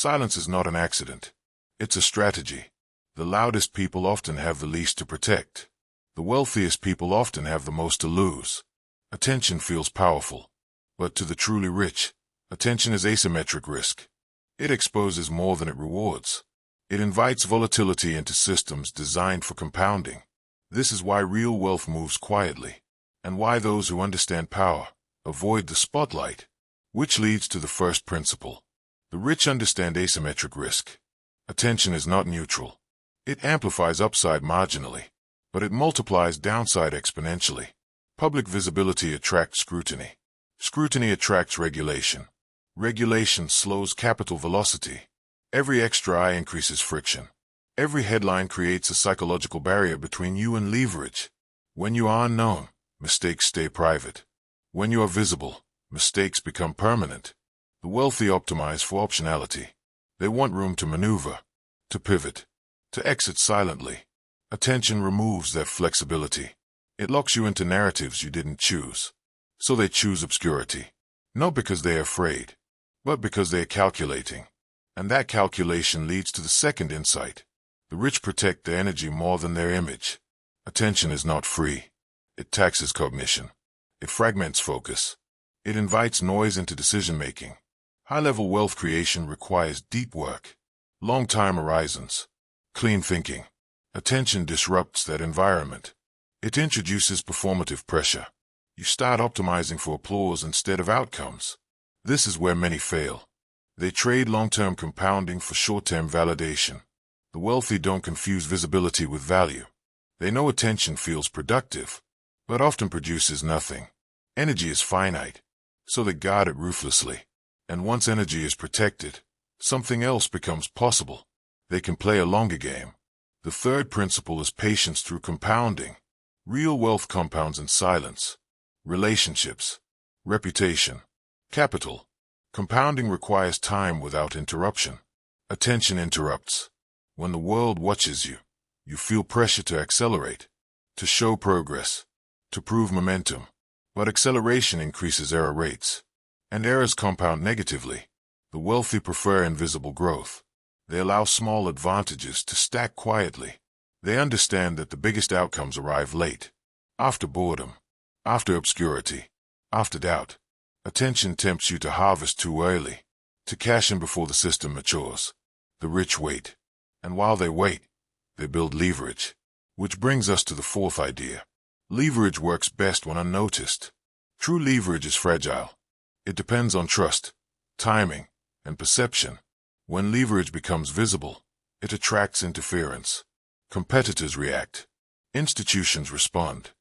Silence is not an accident. It's a strategy. The loudest people often have the least to protect. The wealthiest people often have the most to lose. Attention feels powerful. But to the truly rich, attention is asymmetric risk. It exposes more than it rewards. It invites volatility into systems designed for compounding. This is why real wealth moves quietly, and why those who understand power avoid the spotlight, which leads to the first principle. The rich understand asymmetric risk. Attention is not neutral. It amplifies upside marginally, but it multiplies downside exponentially. Public visibility attracts scrutiny. Scrutiny attracts regulation. Regulation slows capital velocity. Every extra eye increases friction. Every headline creates a psychological barrier between you and leverage. When you are unknown, mistakes stay private. When you are visible, mistakes become permanent. The wealthy optimize for optionality. They want room to maneuver, to pivot, to exit silently. Attention removes that flexibility. It locks you into narratives you didn't choose. So they choose obscurity. Not because they are afraid, but because they are calculating. And that calculation leads to the second insight. The rich protect their energy more than their image. Attention is not free. It taxes cognition. It fragments focus. It invites noise into decision-making. High-level wealth creation requires deep work, long-time horizons, clean thinking. Attention disrupts that environment. It introduces performative pressure. You start optimizing for applause instead of outcomes. This is where many fail. They trade long-term compounding for short-term validation. The wealthy don't confuse visibility with value. They know attention feels productive, but often produces nothing. Energy is finite, so they guard it ruthlessly. And once energy is protected, something else becomes possible. They can play a longer game. The third principle is patience through compounding. Real wealth compounds in silence. Relationships, reputation, capital. Compounding requires time without interruption. Attention interrupts. When the world watches you, you feel pressure to accelerate, to show progress, to prove momentum. But acceleration increases error rates, and errors compound negatively. The wealthy prefer invisible growth. They allow small advantages to stack quietly. They understand that the biggest outcomes arrive late, after boredom, after obscurity, after doubt. Attention tempts you to harvest too early, to cash in before the system matures. The rich wait. And while they wait, they build leverage. Which brings us to the fourth idea. Leverage works best when unnoticed. True leverage is fragile. It depends on trust, timing, and perception. When leverage becomes visible, it attracts interference. Competitors react. Institutions respond.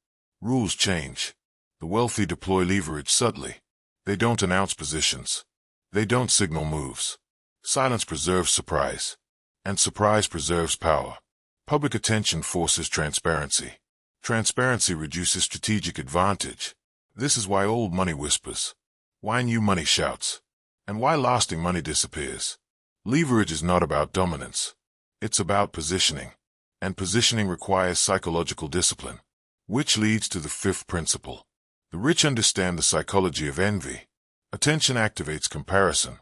Rules change. The wealthy deploy leverage subtly. They don't announce positions. They don't signal moves. Silence preserves surprise. And surprise preserves power. Public attention forces transparency. Transparency reduces strategic advantage. This is why old money whispers, why new money shouts, and why lasting money disappears. Leverage is not about dominance. It's about positioning. And positioning requires psychological discipline. Which leads to the fifth principle. The rich understand the psychology of envy. Attention activates comparison.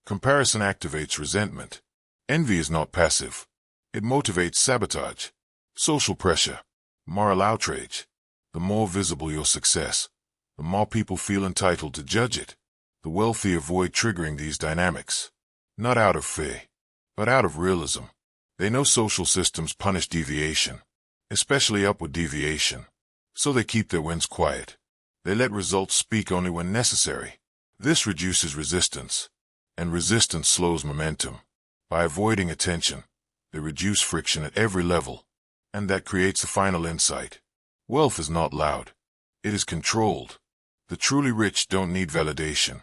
Comparison activates resentment. Envy is not passive. It motivates sabotage, social pressure, moral outrage. The more visible your success, the more people feel entitled to judge it. The wealthy avoid triggering these dynamics, not out of fear, but out of realism. They know social systems punish deviation, especially upward deviation, so they keep their wins quiet. They let results speak only when necessary. This reduces resistance, and resistance slows momentum. By avoiding attention, they reduce friction at every level, and that creates a final insight. Wealth is not loud. It is controlled. The truly rich don't need validation.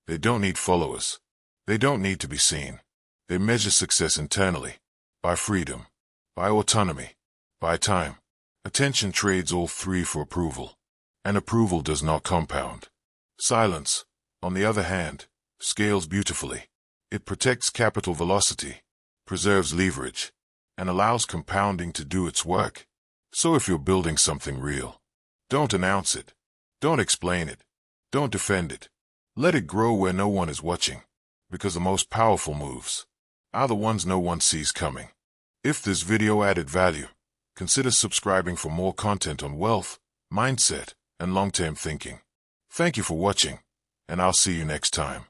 They don't need followers. They don't need to be seen. They measure success internally, by freedom, by autonomy, by time. Attention trades all three for approval, and approval does not compound. Silence, on the other hand, scales beautifully. It protects capital velocity, preserves leverage, and allows compounding to do its work. So if you're building something real, don't announce it. Don't explain it. Don't defend it. Let it grow where no one is watching, because the most powerful moves are the ones no one sees coming. If this video added value, consider subscribing for more content on wealth, mindset, and long-term thinking. Thank you for watching, and I'll see you next time.